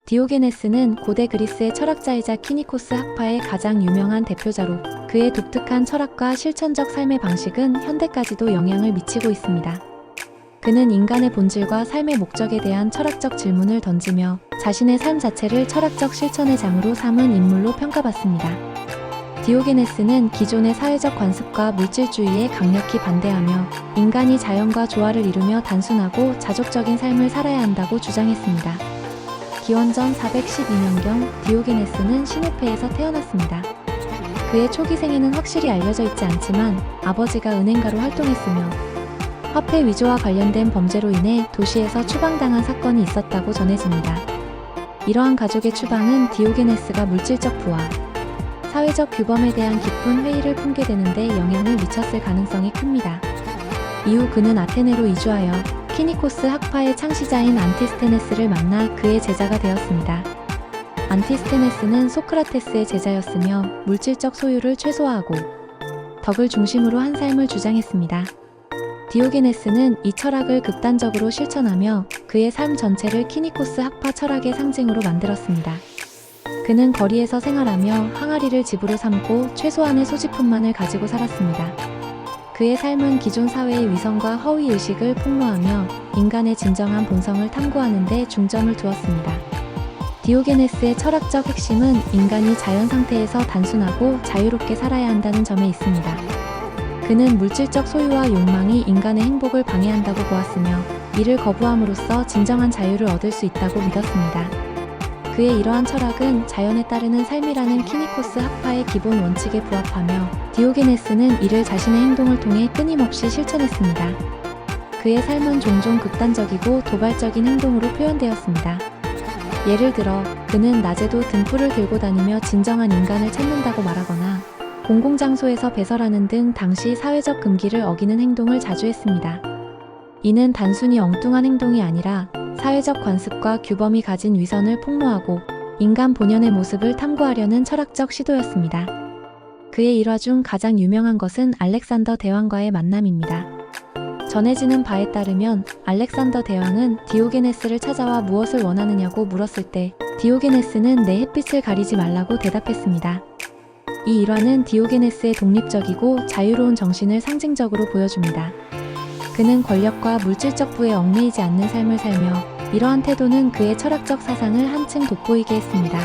디오게네스는 고대 그리스의 철학자이자 키니코스 학파의 가장 유명한 대표자로 그의 독특한 철학과 실천적 삶의 방식은 현대까지도 영향을 미치고 있습니다. 그는 인간의 본질과 삶의 목적에 대한 철학적 질문을 던지며 자신의 삶 자체를 철학적 실천의 장으로 삼은 인물로 평가받습니다. 디오게네스는 기존의 사회적 관습과 물질주의에 강력히 반대하며 인간이 자연과 조화를 이루며 단순하고 자족적인 삶을 살아야 한다고 주장했습니다. 기원전 412년경 디오게네스는 시노페에서 태어났습니다. 그의 초기 생애는 확실히 알려져 있지 않지만 아버지가 은행가로 활동했으며 화폐 위조와 관련된 범죄로 인해 도시에서 추방당한 사건이 있었다고 전해집니다. 이러한 가족의 추방은 디오게네스가 물질적 부와 사회적 규범에 대한 깊은 회의를 품게 되는데 영향을 미쳤을 가능성이 큽니다. 이후 그는 아테네로 이주하여 키니코스 학파의 창시자인 안티스테네스를 만나 그의 제자가 되었습니다. 안티스테네스는 소크라테스의 제자였으며 물질적 소유를 최소화하고 덕을 중심으로 한 삶을 주장했습니다. 디오게네스는 이 철학을 극단적으로 실천하며 그의 삶 전체를 키니코스 학파 철학의 상징으로 만들었습니다. 그는 거리에서 생활하며 항아리를 집으로 삼고 최소한의 소지품만을 가지고 살았습니다. 그의 삶은 기존 사회의 위선과 허위의식을 폭로하며 인간의 진정한 본성을 탐구하는 데 중점을 두었습니다. 디오게네스의 철학적 핵심은 인간이 자연 상태에서 단순하고 자유롭게 살아야 한다는 점에 있습니다. 그는 물질적 소유와 욕망이 인간의 행복을 방해한다고 보았으며 이를 거부함으로써 진정한 자유를 얻을 수 있다고 믿었습니다. 그의 이러한 철학은 자연에 따르는 삶이라는 키니코스 학파의 기본 원칙에 부합하며 디오게네스는 이를 자신의 행동을 통해 끊임없이 실천했습니다. 그의 삶은 종종 극단적이고 도발적인 행동으로 표현되었습니다. 예를 들어 그는 낮에도 등불을 들고 다니며 진정한 인간을 찾는다고 말하거나 공공장소에서 배설하는 등 당시 사회적 금기를 어기는 행동을 자주 했습니다. 이는 단순히 엉뚱한 행동이 아니라 사회적 관습과 규범이 가진 위선을 폭로하고 인간 본연의 모습을 탐구하려는 철학적 시도였습니다. 그의 일화 중 가장 유명한 것은 알렉산더 대왕과의 만남입니다. 전해지는 바에 따르면 알렉산더 대왕은 디오게네스를 찾아와 무엇을 원하느냐고 물었을 때 디오게네스는 내 햇빛을 가리지 말라고 대답했습니다. 이 일화는 디오게네스의 독립적이고 자유로운 정신을 상징적으로 보여줍니다. 그는 권력과 물질적 부에 얽매이지 않는 삶을 살며 이러한 태도는 그의 철학적 사상을 한층 돋보이게 했습니다.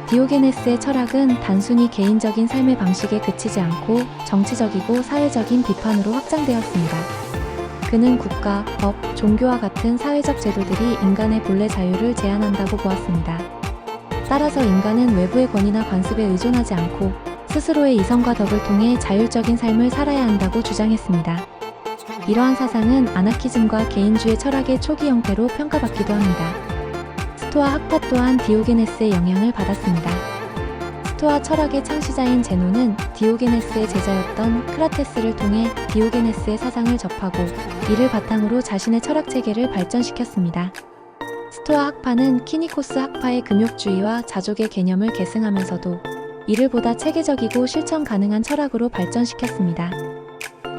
디오게네스의 철학은 단순히 개인적인 삶의 방식에 그치지 않고 정치적이고 사회적인 비판으로 확장되었습니다. 그는 국가, 법, 종교와 같은 사회적 제도들이 인간의 본래 자유를 제한한다고 보았습니다. 따라서 인간은 외부의 권위나 관습에 의존하지 않고 스스로의 이성과 덕을 통해 자율적인 삶을 살아야 한다고 주장했습니다. 이러한 사상은 아나키즘과 개인주의 철학의 초기 형태로 평가받기도 합니다. 스토아 학파 또한 디오게네스의 영향을 받았습니다. 스토아 철학의 창시자인 제노는 디오게네스의 제자였던 크라테스를 통해 디오게네스의 사상을 접하고 이를 바탕으로 자신의 철학 체계를 발전시켰습니다. 스토아 학파는 키니코스 학파의 금욕주의와 자족의 개념을 계승하면서도 이를 보다 체계적이고 실천 가능한 철학으로 발전시켰습니다.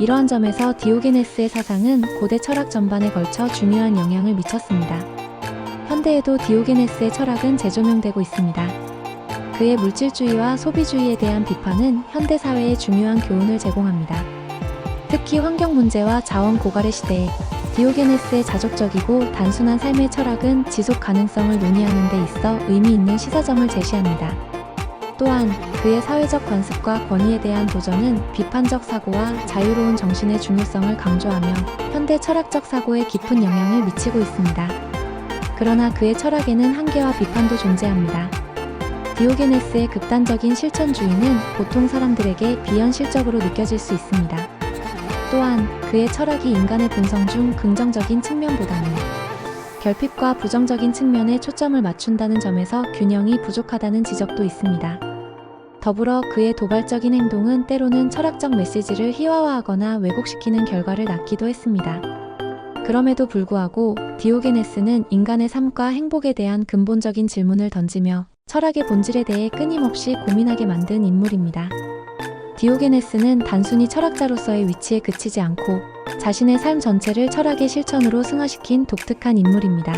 이러한 점에서 디오게네스의 사상은 고대 철학 전반에 걸쳐 중요한 영향을 미쳤습니다. 현대에도 디오게네스의 철학은 재조명되고 있습니다. 그의 물질주의와 소비주의에 대한 비판은 현대 사회에 중요한 교훈을 제공합니다. 특히 환경 문제와 자원 고갈의 시대에 디오게네스의 자족적이고 단순한 삶의 철학은 지속 가능성을 논의하는 데 있어 의미 있는 시사점을 제시합니다. 또한 그의 사회적 관습과 권위에 대한 도전은 비판적 사고와 자유로운 정신의 중요성을 강조하며 현대 철학적 사고에 깊은 영향을 미치고 있습니다. 그러나 그의 철학에는 한계와 비판도 존재합니다. 디오게네스의 극단적인 실천주의는 보통 사람들에게 비현실적으로 느껴질 수 있습니다. 또한 그의 철학이 인간의 본성 중 긍정적인 측면보다는 결핍과 부정적인 측면에 초점을 맞춘다는 점에서 균형이 부족하다는 지적도 있습니다. 더불어 그의 도발적인 행동은 때로는 철학적 메시지를 희화화하거나 왜곡시키는 결과를 낳기도 했습니다. 그럼에도 불구하고 디오게네스는 인간의 삶과 행복에 대한 근본적인 질문을 던지며 철학의 본질에 대해 끊임없이 고민하게 만든 인물입니다. 디오게네스는 단순히 철학자로서의 위치에 그치지 않고 자신의 삶 전체를 철학의 실천으로 승화시킨 독특한 인물입니다.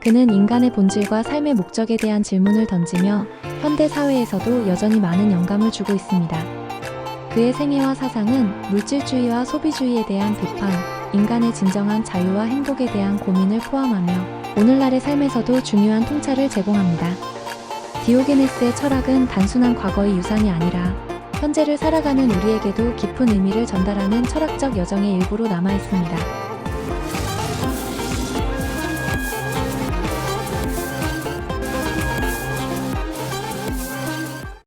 그는 인간의 본질과 삶의 목적에 대한 질문을 던지며 현대 사회에서도 여전히 많은 영감을 주고 있습니다. 그의 생애와 사상은 물질주의와 소비주의에 대한 비판, 인간의 진정한 자유와 행복에 대한 고민을 포함하며 오늘날의 삶에서도 중요한 통찰을 제공합니다. 디오게네스의 철학은 단순한 과거의 유산이 아니라 현재를 살아가는 우리에게도 깊은 의미를 전달하는 철학적 여정의 일부로 남아 있습니다.